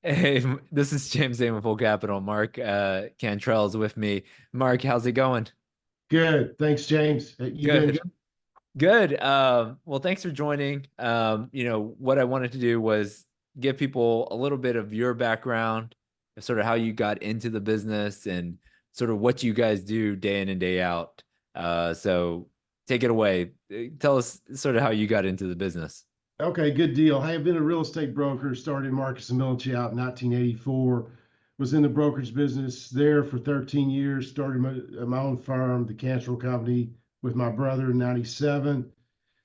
Hey, this is James Damon Full Capital. Mark Cantrell is with me. Mark, how's it going? Good. Thanks, James. You been Good. good? Good. Well, thanks for joining. What I wanted to do was give people a little bit of your background, sort of how you got into the business and sort of what you guys do day in and day out. So take it away. Tell us sort of how you got into the business. Okay, good deal. I have been a real estate broker, started in Marcus and Millichie out in 1984. Was in the brokerage business there for 13 years. Started my own firm, the Cantrell Company, with my brother in 97.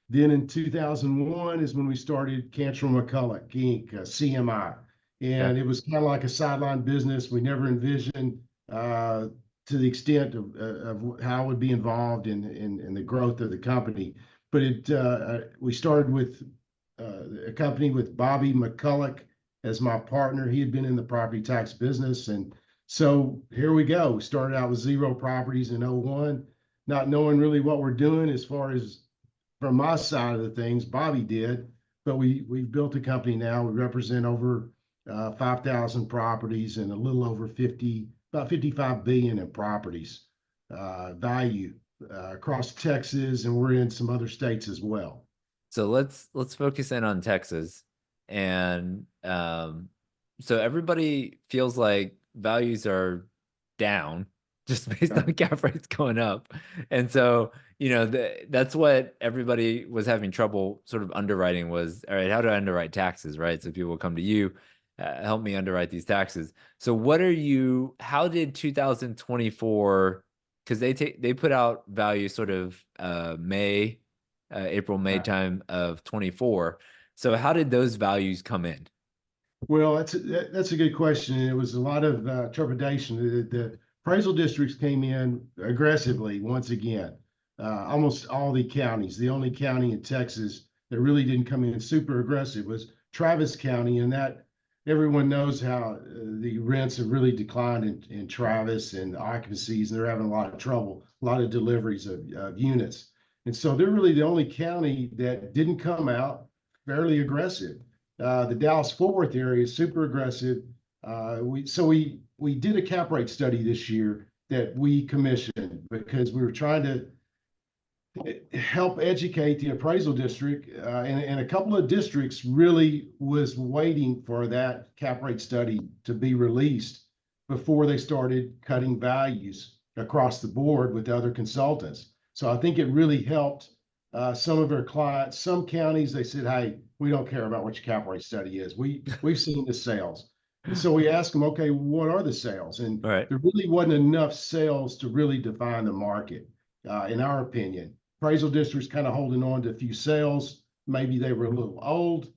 Then in 2001 is when we started Cantrell McCulloch Inc., CMI. Okay. And it was kind of like a sideline business. We never envisioned to the extent of how I would be involved in the growth of the company. But we started with a company with Bobby McCulloch as my partner. He had been in the property tax business. And so here we go. We started out with zero properties in '01, not knowing really what we're doing as far as from my side of the things. Bobby did, but we've built a company now. We represent over 5,000 properties and a little over about 55 billion in properties value across Texas, and we're in some other states as well. So let's focus in on Texas. And so everybody feels like values are down just based on cap rates going up. And so, that's what everybody was having trouble sort of underwriting was, all right, how do I underwrite taxes, right? So people come to you, help me underwrite these taxes. So how did 2024, because they put out value sort of April, May Right. time of 24. So how did those values come in? Well, that's a good question. It was a lot of trepidation. The appraisal districts came in aggressively once again. Almost all the counties. The only county in Texas that really didn't come in super aggressive was Travis County, and that everyone knows how the rents have really declined in Travis and occupancies, and they're having a lot of trouble, a lot of deliveries of units. And so they're really the only county that didn't come out fairly aggressive. The Dallas-Fort Worth area is super aggressive. We did a cap rate study this year that we commissioned because we were trying to help educate the appraisal district, and a couple of districts really was waiting for that cap rate study to be released before they started cutting values across the board with other consultants. So I think it really helped some of our clients. Some counties, they said, hey, we don't care about what your cap rate study is. We've seen the sales. And so we asked them, okay, what are the sales? And All right. there really wasn't enough sales to really define the market, in our opinion. Appraisal districts kind of holding on to a few sales. Maybe they were a little old.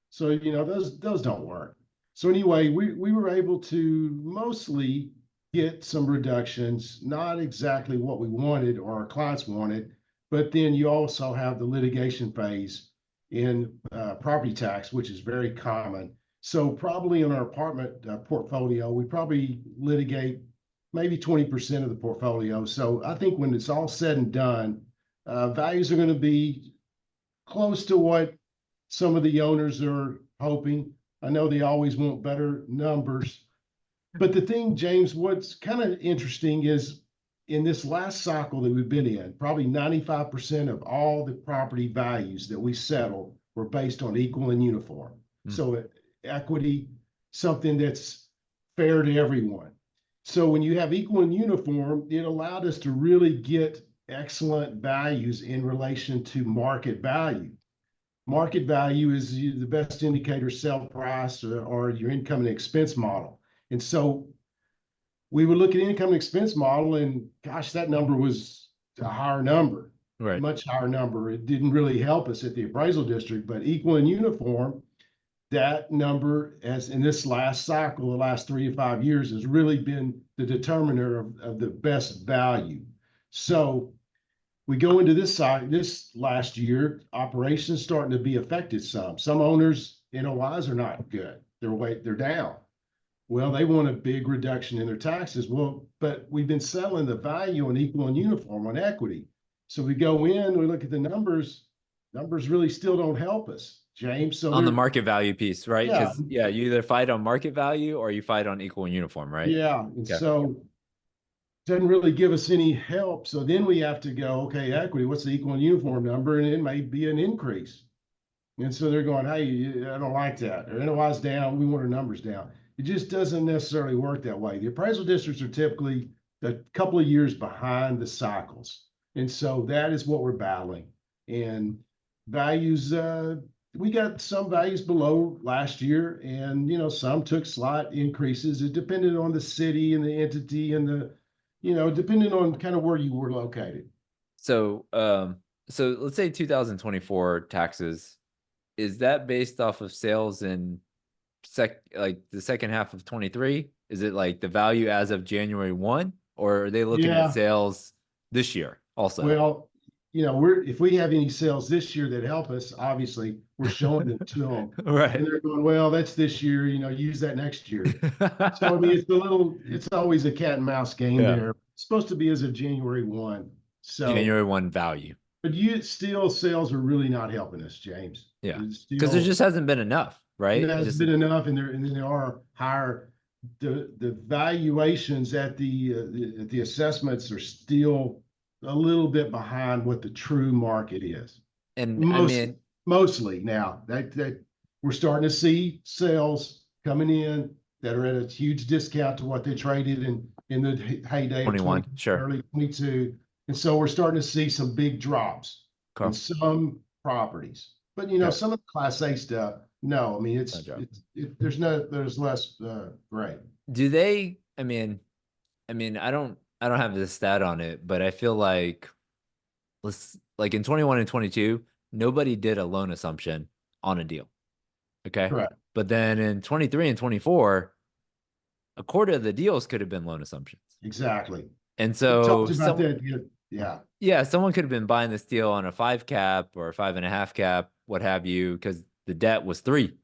So, those don't work. So anyway, we were able to mostly get some reductions, not exactly what we wanted or our clients wanted, but then you also have the litigation phase in property tax, which is very common. So probably in our apartment portfolio, we probably litigate maybe 20% of the portfolio. So I think when it's all said and done, values are going to be close to what some of the owners are hoping. I know they always want better numbers. But the thing, James, what's kind of interesting is in this last cycle that we've been in, probably 95% of all the property values that we settled were based on equal and uniform. Mm. So equity, something that's fair to everyone. So when you have equal and uniform, it allowed us to really get excellent values in relation to market value. Market value is the best indicator, sell price or your income and expense model. And so we would look at income and expense model, and gosh, that number was a higher number, Right. much higher number. It didn't really help us at the appraisal district, but equal and uniform, that number, as in this last cycle, the last 3 to 5 years, has really been the determiner of the best value. So we go into this last year, operations starting to be affected some. Some owners, NOIs are not good. They're down. Well, they want a big reduction in their taxes. Well, but we've been selling the value on equal and uniform on equity. So we go in, we look at the numbers really still don't help us. James. So On the they're, market value piece, right? yeah, Because yeah, you either fight on market value or you fight on equal and uniform, right? yeah. And Okay. so doesn't really give us any help. So then we have to go, okay, equity, what's the equal and uniform number? And it may be an increase. And so they're going, hey, I don't like that. Or NOI's down, we want our numbers down. It just doesn't necessarily work that way. The appraisal districts are typically a couple of years behind the cycles. And so that is what we're battling. And values, we got some values below last year, and some took slight increases. It depended on the city and the entity and depending on kind of where you were located. So so let's say 2024 taxes, is that based off of sales in like the second half of 23? Is it like the value as of January 1, or are they looking at Yeah, sales this year also? well, if we have any sales this year that help us, obviously we're showing it to them, and Right. they're going, well, that's this year, use that next year. So I mean, it's always a cat and mouse game Yeah. there. It's supposed to be as of January 1. So, January 1 value. but you still sales are really not helping us, James. Yeah. It's Because there still just hasn't been enough, right? that's Just been enough, and then there are higher. The valuations at the assessments are still a little bit behind what the true market is. and I Most mean, mostly now that we're starting to see sales coming in that are at a huge discount to what they traded in the heyday of 21, 20, sure. early 22. And so we're starting to see some big drops in Okay. some properties. But Okay. some of the class A stuff, no, I mean No joke. there's less great. Do they, I don't have this stat on it, but I feel like let's like in 21 and 22, nobody did a loan assumption on a deal. Okay. Correct. But then in 23 and 24, a quarter of the deals could have been loan assumptions. Exactly. And We so talked about some, that. Yeah. yeah, someone could have been buying this deal on a 5 cap or a 5.5 cap, what have you, because the debt was 3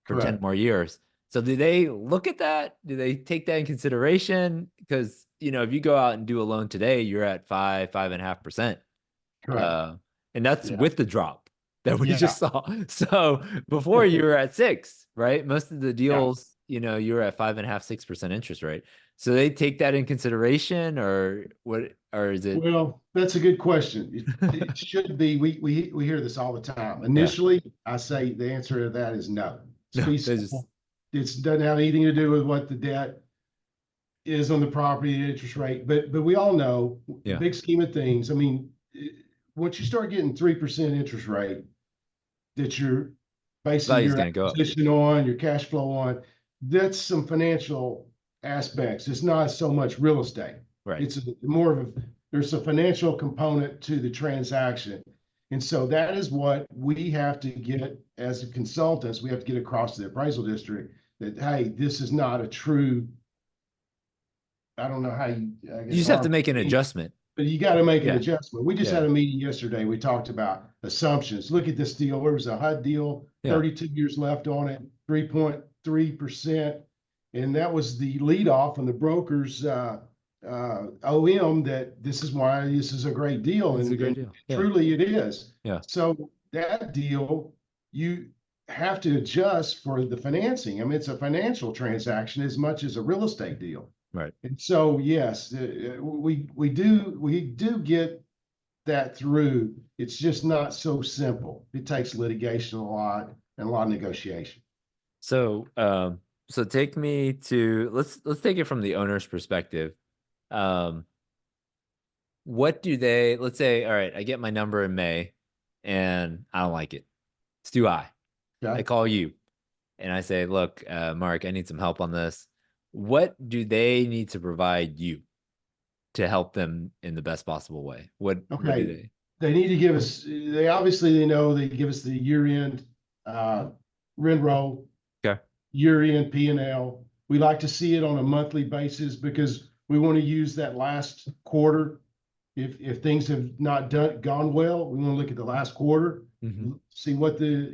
for 10 Correct. more years. So do they look at that? Do they take that in consideration? Because, if you go out and do a loan today, you're at 5.5%. Correct. Uh, and that's Yeah. with the drop that we Yeah. just saw. So before you were at 6, right? Most of the Yeah. deals, you were at 5.5, 6% interest rate. So they take that in consideration, or what, or is it? Well, that's a good question. It should be. We hear this all the time. Yeah, Initially, I say the answer to that is no. It's no, fee they just, simple. It doesn't have anything to do with what the debt is on the property and interest rate. But we all know the yeah, big scheme of things. I mean, once you start getting 3% interest rate that you're basing value's your going to go up. acquisition on, your cash flow on, that's some financial aspects. It's not so much real estate. Right. It's more of there's a financial component to the transaction. And so that is what we have to get as consultants. We have to get across to the appraisal district that, hey, this is not a true, I don't know how I You guess, just have to make an adjustment. but you got to make an Yeah, adjustment. We just yeah, had a meeting yesterday. We talked about assumptions. Look at this deal. There was a HUD deal, yeah. 32 years left on it, 3.3%. And that was the lead off on the broker's OM that this is why this is a great deal. It's a great And deal. Yeah, truly it is. yeah, So that deal, you have to adjust for the financing. I mean, it's a financial transaction as much as a real estate deal. right. And so, yes, we do get that through. It's just not so simple. It takes litigation a lot and a lot of negotiation. So, so take me to let's take it from the owner's perspective. Um, what do they, let's say, all right, I get my number in May and I don't like it. It's too high. I Okay. call you and I say, look, Mark, I need some help on this. What do they need to provide you to help them in the best possible way? What do Okay. they? They need to give us. They obviously they know they give us the year end rent roll, Okay. year end P&L. We like to see it on a monthly basis because we want to use that last quarter. If things have not gone well, we want to look at the last quarter, Mhm. see what the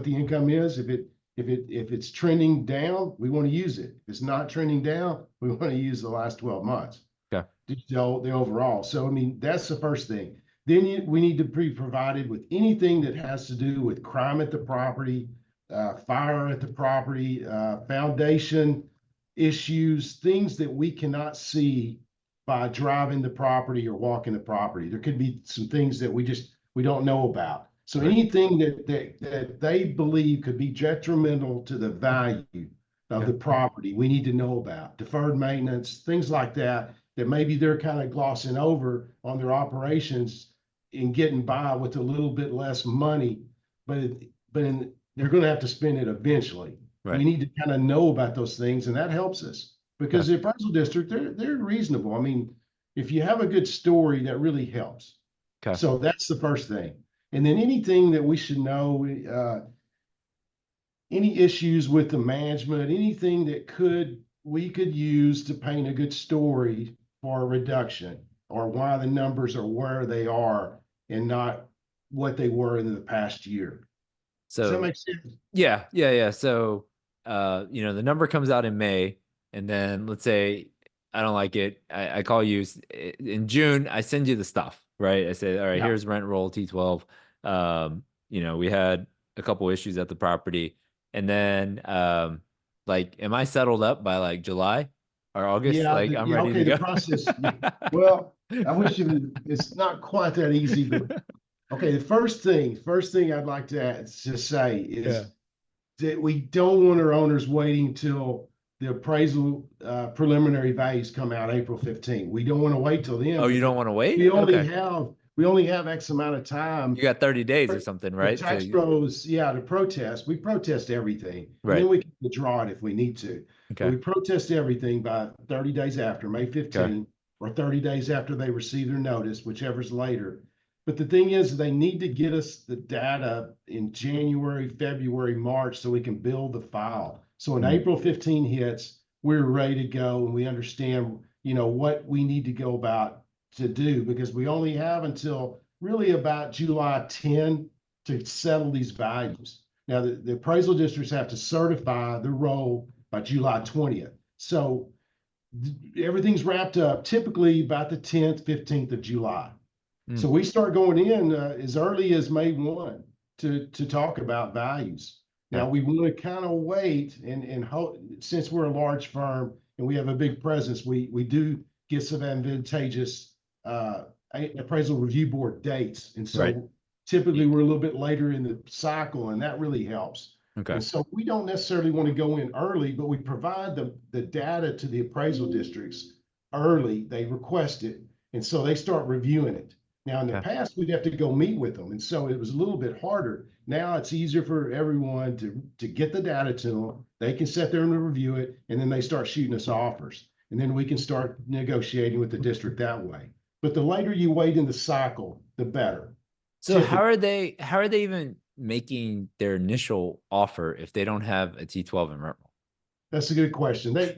income is. If it's trending down, we want to use it. If it's not trending down, we want to use the last 12 months. Okay. The overall. So I mean, that's the first thing. Then we need to be provided with anything that has to do with crime at the property, fire at the property, foundation issues, things that we cannot see by driving the property or walking the property. There could be some things that we don't know about. So Right. anything that they believe could be detrimental to the value of the property, we need to know about. Deferred maintenance, things like that, that maybe they're kind of glossing over on their operations in getting by with a little bit less money, but they're going to have to spend it eventually. Right. We need to kind of know about those things, and that helps us because Okay. the appraisal district, they're reasonable. I mean, if you have a good story, that really helps. Okay. So that's the first thing. And then anything that we should know, any issues with the management, anything that we could use to paint a good story for a reduction or why the numbers are where they are and not what they were in the past year. Does that So make sense? yeah. So the number comes out in May, and then let's say I don't like it. I call you in June, I send you the stuff, right? I say, all right, Yeah. here's rent roll T12. We had a couple issues at the property. And then like am I settled up by like July or August? Yeah. Like I'm Yeah. ready Okay. to The go. process. Yeah. Well, I wish it's not quite that easy, but okay. The first thing I'd like to say Yeah. is that we don't want our owners waiting till the appraisal preliminary values come out April 15th. We don't want to wait till then Oh, you because don't want to wait? Okay. we only have X amount of You time got 30 days or something, for right? tax pros, yeah, to protest. We protest everything, and Right. then we can withdraw it if we need to. But Okay. we protest everything by 30 days after May Okay. 15th or 30 days after they receive their notice, whichever's later. But the thing is, they need to get us the data in January, February, March, so we can build the file. So when Mm. April 15 hits, we're ready to go and we understand, what we need to go about to do because we only have until really about July 10 to settle these values. Now, the appraisal districts have to certify the roll by July 20th. So everything's wrapped up typically about the 10th, 15th of July. So Mm. we start going in as early as May 1 to talk about values. Okay. Now we want to kind of wait and hope, since we're a large firm and we have a big presence, we do get some advantageous appraisal review board dates. And Right. so typically we're a little bit later in the cycle and that really helps. Okay. And so we don't necessarily want to go in early, but we provide the data to the appraisal districts early. They request it. And so they start reviewing it. Now, in the Okay. past, we'd have to go meet with them. And so it was a little bit harder. Now it's easier for everyone to get the data to them. They can sit there and review it, and then they start shooting us offers. And then we can start negotiating with the district that way. But the later you wait in the cycle, the better. So how are they even making their initial offer if they don't have a T12 in rent roll? That's a good question. They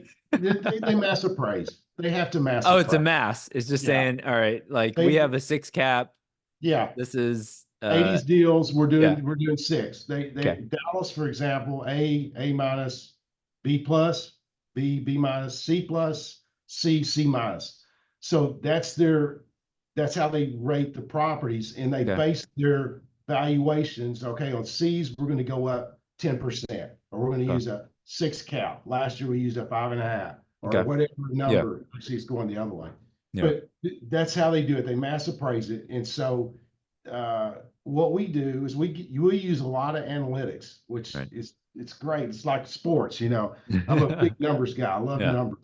mass appraise. They have to mass Oh, it's a appraise. mass. It's just Yeah. saying, all right, like we have a 6 cap. Yeah. This is 80s deals, we're yeah. doing 6. Okay. Dallas, for example, A minus, B plus, B minus, C plus, C minus. So that's how they rate the properties and they Okay. base their valuations. Okay, on C's, we're going to go up 10%, or we're going to Okay. use a 6 cap. Last year we used a 5.5, or Okay. whatever Yeah. number. Actually, it's going the other way. Yeah. But that's how they do it. They mass appraise it. And so what we do is we use a lot of analytics, which Right. it's great. It's like sports, I'm a big numbers guy. I love Yeah. numbers.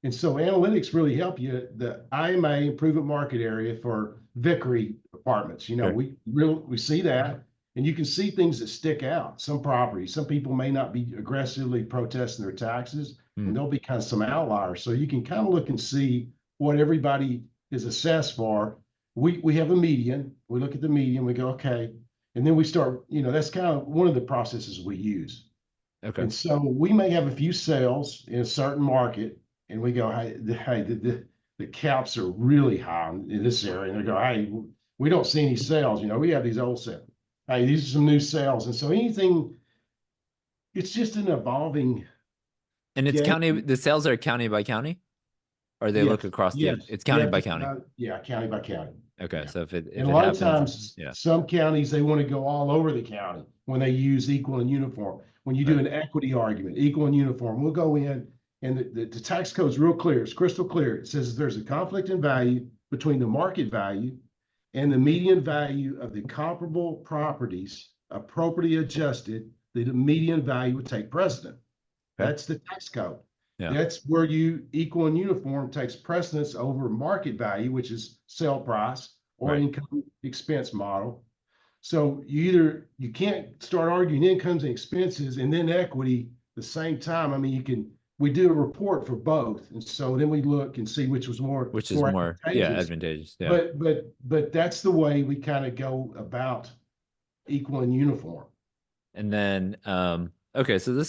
And so analytics really help you. The IMA improvement market area for Vickery apartments, Sure. we see that, and you can see things that stick out. Some properties, some people may not be aggressively protesting their taxes, and there'll be kind of some outliers. So you can kind of look and see what everybody is assessed for. We have a median. We look at the median. We go, okay, and then we start. That's kind of one of the processes we use. Okay. And so we may have a few sales in a certain market, and we go, hey, the caps are really high in this area, and they go, hey, we don't see any sales. We have these old sales. Hey, these are some new sales, and so anything. It's just an evolving. And it's game. county. The sales are county by county, or they look across Yes. it's county Yes. by county. Yeah, county by county. Okay. Yeah. So if And a it lot of happens, times, yeah. some counties, they want to go all over the county when they use equal and uniform. When you do Right. an equity argument, equal and uniform, we'll go in and the tax code's real clear. It's crystal clear. It says there's a conflict in value between the market value and the median value of the comparable properties appropriately adjusted, the median value would take precedent. Okay. That's the tax code. Yeah. That's where you equal and uniform takes precedence over market value, which is sale price or Right. income expense model. So you can't start arguing incomes and expenses and then equity the same time. I mean, we do a report for both. And so then we look and see which was Which is more more, yeah, advantageous. advantageous. Yeah. But that's the way we kind of go about equal and uniform. And then, okay, so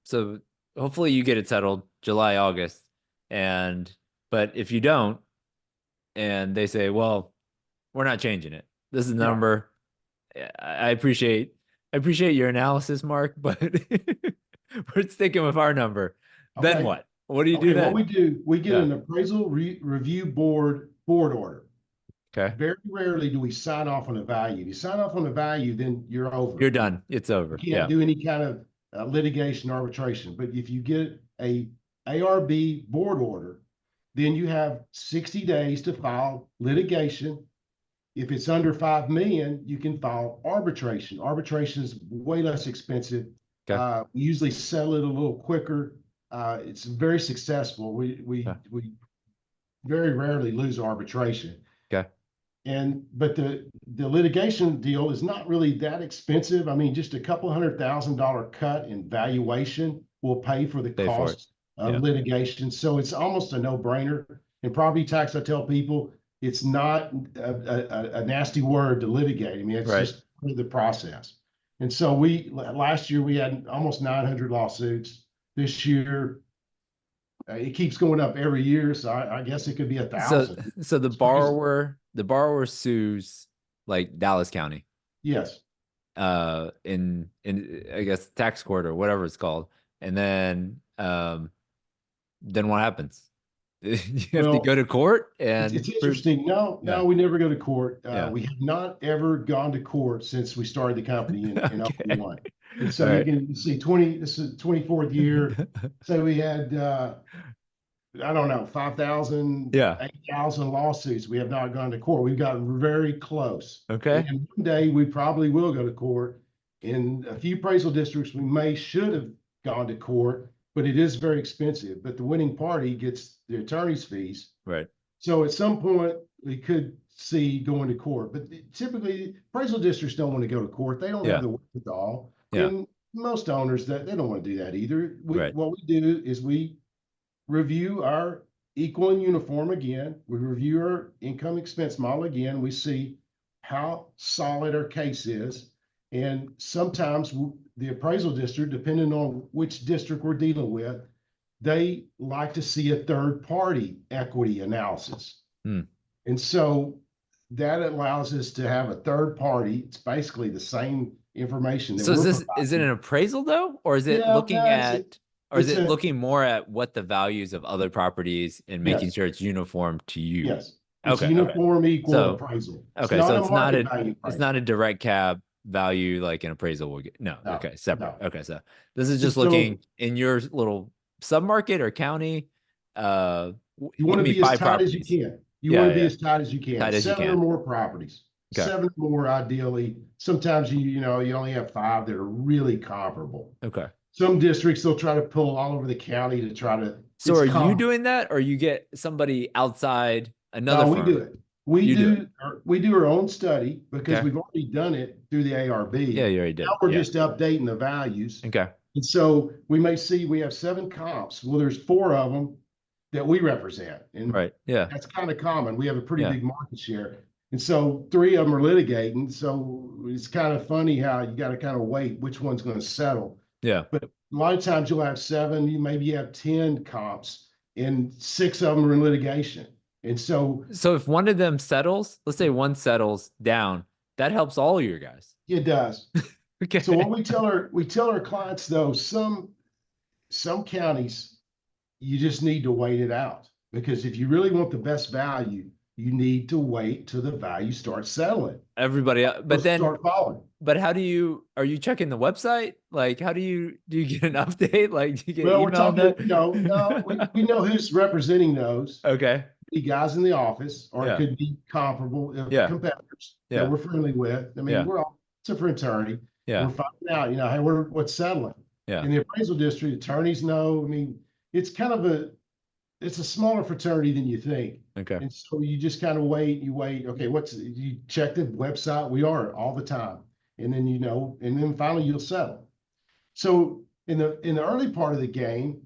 so hopefully you get it settled July, August. And, but if you don't, and they say, well, we're not changing it. This is the Yeah. number. I appreciate your analysis, Mark, but we're sticking with our number. Then Okay. what? What do you do Okay. What we then? do, we get Yeah. an appraisal review board order. Okay. Very rarely do we sign off on a value. If you sign off on a value, then you're over. You're done. It's You over. can't Yeah. do any kind of litigation arbitration. But if you get a ARB board order, then you have 60 days to file litigation. If it's under 5 million, you can file arbitration. Arbitration is way less expensive. Okay. We usually settle it a little quicker. It's very successful. Okay. We very rarely lose arbitration. Okay. But the litigation deal is not really that expensive. I mean, just a couple $100,000 cut in valuation will pay for the Pay for it. cost of Yeah. litigation. So it's almost a no-brainer. In property tax, I tell people it's not a nasty word to litigate. I mean, it's Right. just the process. And so last year we had almost 900 lawsuits. This year, it keeps going up every year. So I guess it could be So 1,000. so It's crazy. the borrower sues like Dallas County Yes. in I guess tax court or whatever it's called. And then what happens? You have to Well, go to court it's and prove. interesting. No, Yeah. we never go to court. Yeah. We have not ever gone to court since we started the company in Okay. 01. And so All you right. can see this is 24th year. So we had, I don't know, 5,000, Yeah. 8,000 lawsuits. We have not gone to court. We've gotten very close. Okay. And one day we probably will go to court. In a few appraisal districts, we should have gone to court, but it is very expensive. But the winning party gets the attorney's fees. Right. So at some point, we could see going to court, but typically appraisal districts don't want to go to court. They don't Yeah. have the wherewithal. Yeah. And most owners that they don't want to do that either. Right. What we do is we review our equal and uniform again. We review our income expense model again. We see how solid our case is. And sometimes the appraisal district, depending on which district we're dealing with, they like to see a third party equity analysis. Hmm. And so that allows us to have a third party. It's basically the same information that So we're is it an appraisal though, or is it Yeah, looking no, at, or is it's it a looking more at what the values of other properties and making yes, sure it's uniform to you? yes. It's Okay. Okay. uniform equal So appraisal. It's okay, so not a market value it's appraisal. not a direct cab value like an appraisal will get. No, No, okay, separate. no. Okay, so this is just So looking in your little submarket or county. you want Give to me be as five tight as you properties. can. You want Yeah, to be yeah, as tight as you can. tight as you 7 or can. more properties. Okay. 7 or more ideally. Sometimes you only have 5 that are really comparable. Okay. Some districts they'll try to pull all over the county to try to. So are you doing that, or you get somebody outside another No, we firm? do it. We You do it. we do our own study because Okay. we've already done it through the ARB. Yeah, you already did. Now we're Yeah. just updating the values. Okay. And so we may see we have 7 comps. Well, there's 4 of them that we represent. And Right. Yeah. that's kind of common. We have a pretty Yeah. big market share. And so 3 of them are litigating. So it's kind of funny how you got to kind of wait which one's going to settle. Yeah. But a lot of times you'll have 7, you have 10 comps, and 6 of them are in litigation. And so if one of them settles, let's say one settles down, that helps all your guys. it does. Okay. So what we tell our clients though, some counties, you just need to wait it out, because if you really want the best value, you need to wait till the value starts settling. Everybody, but Those then, start falling. but how do you, are you checking the website? Like, how do you get an update? Like, do you get Well, we're email on talking, no, we that? know who's representing those. Okay. Be guys in the office, or it Yeah. could be comparable Yeah. competitors that Yeah. we're friendly with. I mean, Yeah. we're all, it's a fraternity. Yeah. We're finding out, hey, what's settling. Yeah. In the appraisal district, attorneys know. I mean, it's kind of it's a smaller fraternity than you think. Okay. And so you just kind of wait, you wait. Okay, you check the website? We are all the time. And then, and then finally you'll settle. So in the early part of the game,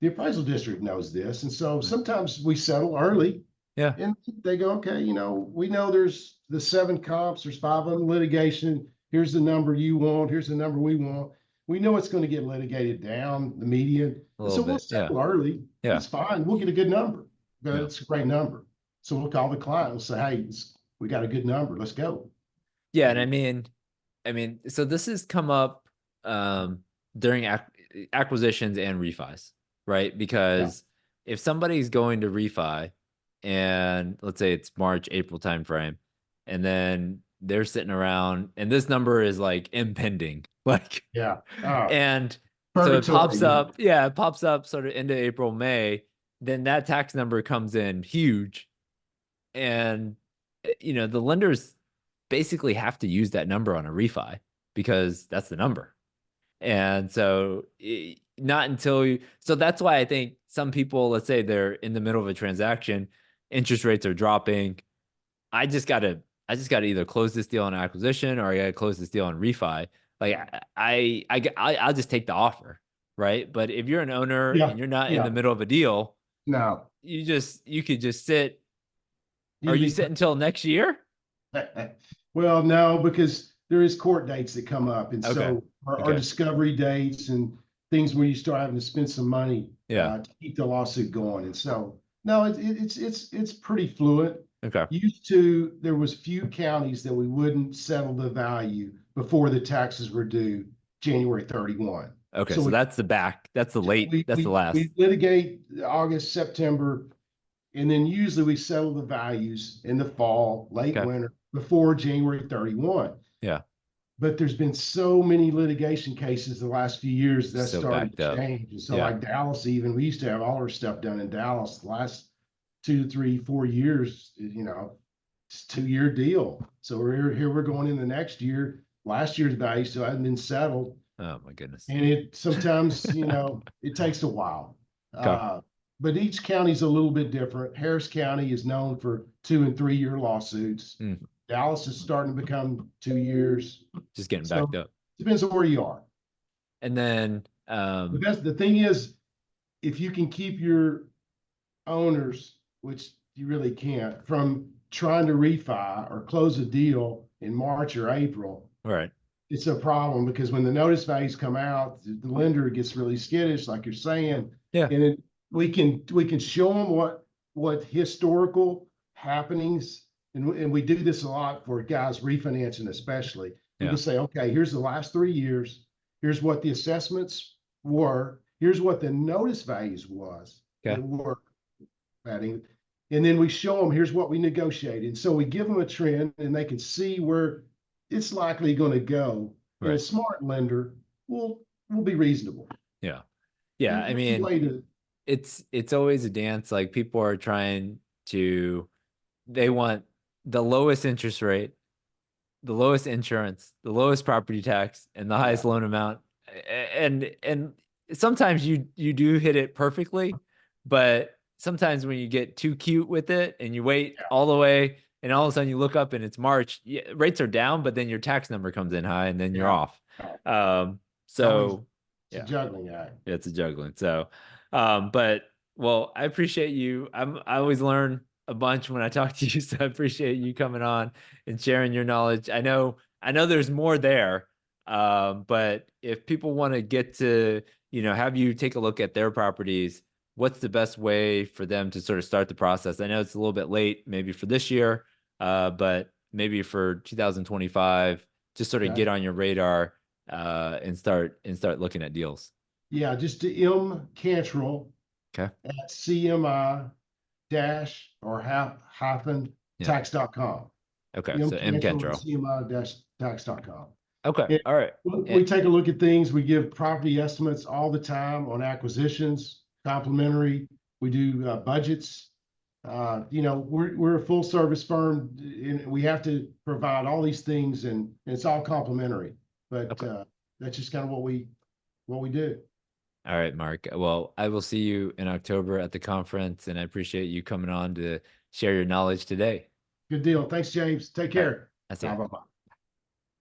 the appraisal district knows this. And so sometimes we settle early Yeah. and they go, okay, we know there's the 7 comps, there's 5 on litigation. Here's the number you want. Here's the number we want. We know it's going to get litigated down the median. A And little so we'll bit. Yeah. settle early. Yeah. It's fine. We'll get a good number. Yeah. It's a great number. So we'll call the client. We'll say, hey, we got a good number. Let's go. Yeah. And I mean, so this has come up during acquisitions and refis, right? Yeah. Because if somebody's going to refi and let's say it's March, April timeframe, and then they're sitting around and this number is like impending, like, Yeah. Oh, and so it pops purgatory. up, yeah, it pops up sort of into April, May, then that tax number comes in huge. And the lenders basically have to use that number on a refi because that's the number. And so not until you, so that's why I think some people, let's say they're in the middle of a transaction, interest rates are dropping. I just gotta either close this deal on acquisition or I gotta close this deal on refi. Like I'll just take the offer, right? But if you're an owner and Yeah. you're not in the Yeah. middle of a deal, No. you could just sit. Are You'd you be sitting until next year? Well, no, because there is court dates that come up, and Okay. so our Okay. discovery dates and things where you start having to spend some money Yeah. to keep the lawsuit going. And so, no, it's pretty fluid. Okay. Used to, there was few counties that we wouldn't settle the value before the taxes were due January 31. Okay. So So we that's the late, we that's the we, last. we litigate August, September, and then usually we settle the values in the fall, late Okay. winter, before January 31. Yeah. But there's been so many litigation cases the last few years that So started backed to up. change. And so Yeah. like Dallas, even we used to have all our stuff done in Dallas the last 2, 3, 4 years, it's a 2-year deal. So we're going in the next year. Last year's value still hadn't been settled. Oh my goodness. And it sometimes, it takes a while. Okay. But each county's a little bit different. Harris County is known for 2 and 3 year lawsuits. Mm. Dallas is starting to become 2 years. Just getting So backed up. depends on where you are. And then The thing is, if you can keep your owners, which you really can't, from trying to refi or close a deal in March or April, right. it's a problem because when the notice values come out, the lender gets really skittish, like you're saying. Yeah. And we can show them what historical happenings, and we do this a lot for guys refinancing, especially. We Yeah. can say, okay, here's the last 3 years. Here's what the assessments were. Here's what the notice values was. Okay. Were adding. And then we show them, here's what we negotiated. So we give them a trend and they can see where it's likely going to go. And a Right. smart lender will be reasonable. Yeah. Yeah. I mean, it's always a dance. Like people are trying to, they want the lowest interest rate, the lowest insurance, the lowest property tax, and the highest loan amount. And sometimes you do hit it perfectly, but sometimes when you get too cute with it and you wait all the way and all of a sudden you look up and it's March, rates are down, but then your tax number comes in high and then you're off. So it's a juggling act. it's a juggling. So, but well, I appreciate you. I always learn a bunch when I talk to you, so I appreciate you coming on and sharing your knowledge. I know there's more there, but if people want to get to, have you take a look at their properties, what's the best way for them to sort of start the process? I know it's a little bit late, maybe for this year, but maybe for 2025, just sort of get on your radar and start looking at deals. Yeah, just to M Cantrell Okay. at CMI dash or hyphen Yeah. tax.com. Okay. So M mcantrell Cantrell. CMI dash tax.com. Okay. And All right. we take a look at things. We give property estimates all the time on acquisitions, complimentary. We do budgets. We're a full service firm and we have to provide all these things and it's all complimentary. But Okay. that's just kind of what we do. All right, Mark. Well, I will see you in October at the conference, and I appreciate you coming on to share your knowledge today. Good deal. Thanks, James. Take All right. care. I see Bye you. bye.